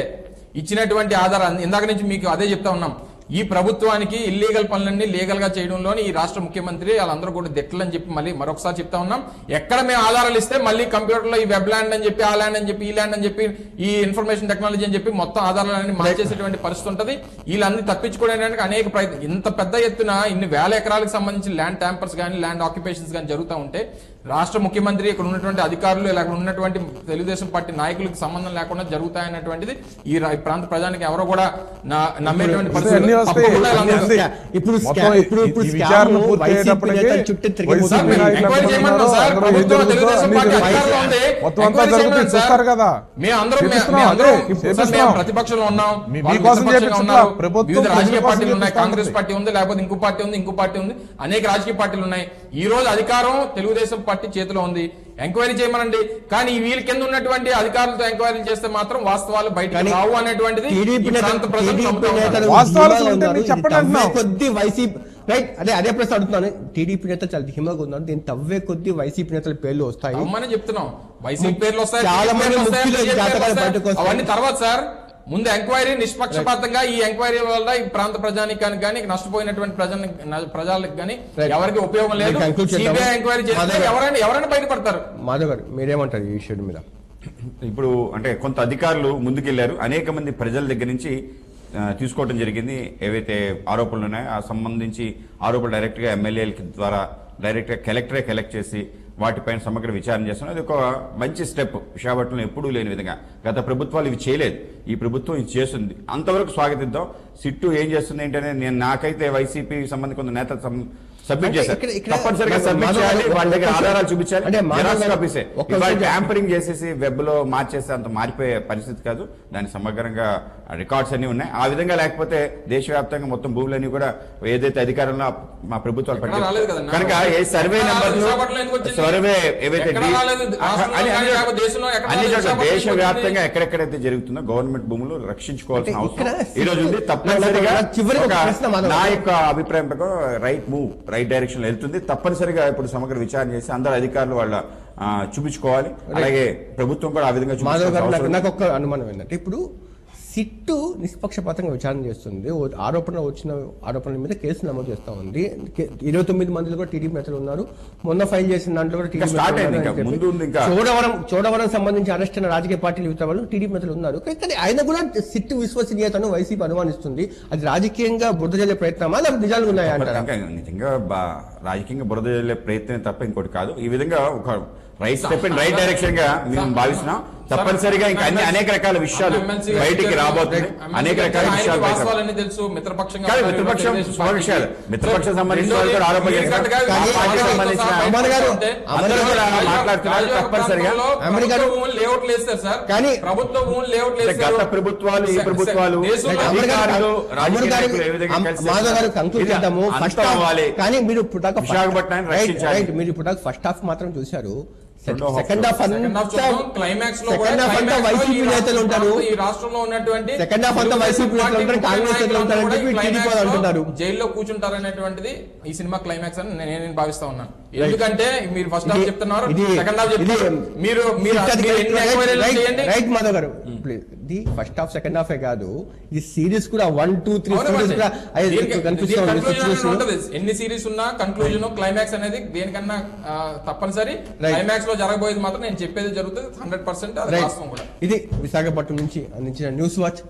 ఇచ్చినటువంటి ఆధారాలు ఇందాక నుంచి మీకు అదే చెప్తా ఉన్నాం. ఈ ప్రభుత్వానికి ఇల్లీగల్ పనులన్నీ లీగల్ గా చేయడంలోని ఈ రాష్ట్ర ముఖ్యమంత్రి వాళ్ళందరూ కూడా దిట్టలని చెప్పి మళ్ళీ మరొకసారి చెప్తా ఉన్నాం. ఎక్కడ మేము ఆధారాలు ఇస్తే మళ్ళీ కంప్యూటర్ లో ఈ వెబ్ ల్యాండ్ అని చెప్పి ఆ ల్యాండ్ అని చెప్పి ఈ ల్యాండ్ అని చెప్పి ఈ ఇన్ఫర్మేషన్ టెక్నాలజీ అని చెప్పి మొత్తం ఆధారాలన్నీ మార్చేసేటువంటి పరిస్థితి ఉంటుంది. వీళ్ళందరూ తప్పించుకోవడానికి అనేక ప్రయత్నం. ఇంత పెద్ద ఎత్తున ఇన్ని వేల ఎకరాలకు సంబంధించి ల్యాండ్ ట్యాంపర్స్ కానీ ల్యాండ్ ఆక్యుపేషన్స్ కానీ జరుగుతూ ఉంటే రాష్ట్ర ముఖ్యమంత్రి ఇక్కడ ఉన్నటువంటి అధికారులు ఇలా ఉన్నటువంటి తెలుగుదేశం పార్టీ నాయకులకు సంబంధం లేకుండా జరుగుతాయన్నటువంటిది ఈ ప్రాంత ప్రజానికి ఎవరో కూడా నమ్మేటువంటి పరిస్థితి. ప్రతిపక్షంలో ఉన్నాం, వివిధ రాజకీయ పార్టీలు ఉన్నాయి, కాంగ్రెస్ పార్టీ ఉంది, లేకపోతే ఇంకో పార్టీ ఉంది, ఇంకో పార్టీ ఉంది, అనేక రాజకీయ పార్టీలు ఉన్నాయి. ఈ రోజు అధికారం తెలుగుదేశం పార్టీ చేతిలో ఉంది, ఎంక్వైరీ చేయమనండి. కానీ వీళ్ళ కింద ఉన్నటువంటి అధికారులతో ఎంక్వైరీ చేస్తే మాత్రం వాస్తవాలు బయటకు రావు అనేటువంటిది కొద్ది వైసీపీ రైట్. అదే ప్రశ్న అడుగుతున్నాను. టీడీపీ నేతలు చాలా ధీమాగా ఉన్నారు, దీన్ని తవ్వే కొద్ది వైసీపీ నేతల పేర్లు వస్తాయి అని చెప్తున్నాం. వైసీపీ పేర్లు వస్తాయి, చాలా మంది అవన్నీ తర్వాత సార్. ముందు ఎంక్వైరీ నిష్పక్షపాతంగా, ఈ ఎంక్వైరీ వల్ల ఈ ప్రాంత ప్రజానికానికి కానీ నష్టపోయినటువంటి ప్రజలకు కానీ ఎవరికి ఉపయోగం లేదు. సిబిఐ ఎంక్వైరీ చేస్తే ఎవరైనా బయటపడతారు. మాధవ్ గారు మీరేమంటారు ఈ ఇష్యూ మీద? ఇప్పుడు అంటే కొంత అధికారులు ముందుకెళ్లారు, అనేక మంది ప్రజల దగ్గర నుంచి తీసుకోవడం జరిగింది. ఏవైతే ఆరోపణలు ఉన్నాయో ఆ సంబంధించి ఆరోపణలు డైరెక్ట్ గా ఎమ్మెల్యేల ద్వారా డైరెక్ట్ గా కలెక్టరే కలెక్ట్ చేసి వాటిపైన సమగ్ర విచారణ చేస్తున్నారు. అది ఒక మంచి స్టెప్. విశాఖపట్నంలో ఎప్పుడూ లేని విధంగా గత ప్రభుత్వాలు ఇవి చేయలేదు, ఈ ప్రభుత్వం ఇది చేస్తుంది, అంతవరకు స్వాగతిద్దాం. సిట్టు ఏం చేస్తుంది ఏంటనే నాకైతే వైసీపీ సంబంధించి కొంత నేతలు సబ్మిట్ చేశారు, తప్పనిసరిగా సబ్మిట్ చేయాలి, వాళ్ళ దగ్గర ఆధారాలు చూపించాలి. ట్యాంపరింగ్ చేసేసి వెబ్ లో మార్చేసి అంత మారిపోయే పరిస్థితి కాదు. దాని సమగ్రంగా రికార్డ్స్ అన్ని ఉన్నాయి. ఆ విధంగా లేకపోతే దేశవ్యాప్తంగా మొత్తం భూములన్నీ కూడా ఏదైతే అధికారంలో మా ప్రభుత్వాలు పెట్టారు కనుక ఏ సర్వే నెంబర్లు సర్వే ఏవైతే అన్ని చోట్ల దేశవ్యాప్తంగా ఎక్కడెక్కడైతే జరుగుతుందో గవర్నమెంట్ భూములు రక్షించుకోవాల్సిన అవసరం ఈ రోజు ఉంది. తప్పనిసరిగా నా యొక్క అభిప్రాయం ప్రకారం రైట్ డైరెక్షన్ లో వెళ్తుంది. తప్పనిసరిగా ఇప్పుడు సమగ్ర విచారణ చేసి అందరు అధికారులు వాళ్ళ చూపించుకోవాలి. అలాగే ప్రభుత్వం కూడా ఆ విధంగా చూపించుకోవాలి. నాకు ఒక అనుమానం ఏంటంటే, ఇప్పుడు సిట్టు నిష్పక్షపాతంగా విచారణ చేస్తుంది, వచ్చిన ఆరోపణల మీద కేసు నమోదు చేస్తా ఉంది. 29 మందిలో కూడా టీడీపీ నేతలు ఉన్నారు. మొన్న ఫైల్ చేసిన దాంట్లో కూడా చోడవరం సంబంధించి అరెస్ట్ అయిన రాజకీయ పార్టీలు యువత వాళ్ళు టీడీపీ నేతలు ఉన్నారు. కానీ ఆయన కూడా సిట్టు విశ్వసనీయతను వైసీపీ అనుమానిస్తుంది. అది రాజకీయంగా బురద జల్లే ప్రయత్నమా లేకపోతే నిజాలు ఉన్నాయా అంటారా? నిజంగా రాజకీయంగా బురద జల్లే ప్రయత్నం తప్ప ఇంకోటి కాదు. ఈ విధంగా ఒక right step in right direction గా మేము భావిస్తున్నాం. తప్పనిసరిగా ఇంకా అనేక రకాల విషయాలు బయటికి రాబోతుంది. అనేక రకాల విషయాలు మిత్రపక్షం సంబంధించిన వాళ్ళు కూడా ఆరోపణ చేస్తున్నారు. తప్పనిసరిగా గత ప్రభుత్వాలు ఈ ప్రభుత్వాలు విశాఖపట్నాన్ని రక్షించాలి. మీరు ఇప్పుడు ఫస్ట్ హాఫ్ మాత్రం చూశారు, సెకండ్ హాఫ్ క్లైమాక్స్ లో వైసీపీ నేతలు ఉంటారు, ఈ రాష్ట్రంలో ఉన్నటువంటి సెకండ్ హాఫ్ అంతా వైసీపీ నేతలు ఉంటారు, కాంగ్రెస్ నేతలు ఉంటారు, అంటున్నారు. జైల్లో కూర్చుంటారనేటువంటిది ఈ సినిమా క్లైమాక్స్ అని నేను భావిస్తా ఉన్నాను. ఎందుకంటే మీరు ఫస్ట్ హాఫ్ చెప్తున్నారు, సెకండ్ హాఫ్ చెప్తున్నారు. మీరు రైట్ మాధవ్ గారు, ఇది ఫస్ట్ హాఫ్ సెకండ్ హాఫ్ కాదు, ఇది సిరీస్ కూడా 1, 2, 3 కనిపిస్తుంది. ఎన్ని సిరీస్ ఉన్నా కన్క్లూజన్ క్లైమాక్స్ అనేది దేనికన్నా తప్పనిసరి. క్లైమాక్స్ లో జరగబోయేది మాత్రం నేను చెప్పేది జరుగుతుంది 100%. ఇది విశాఖపట్నం నుంచి అందించిన న్యూస్ వాచ్.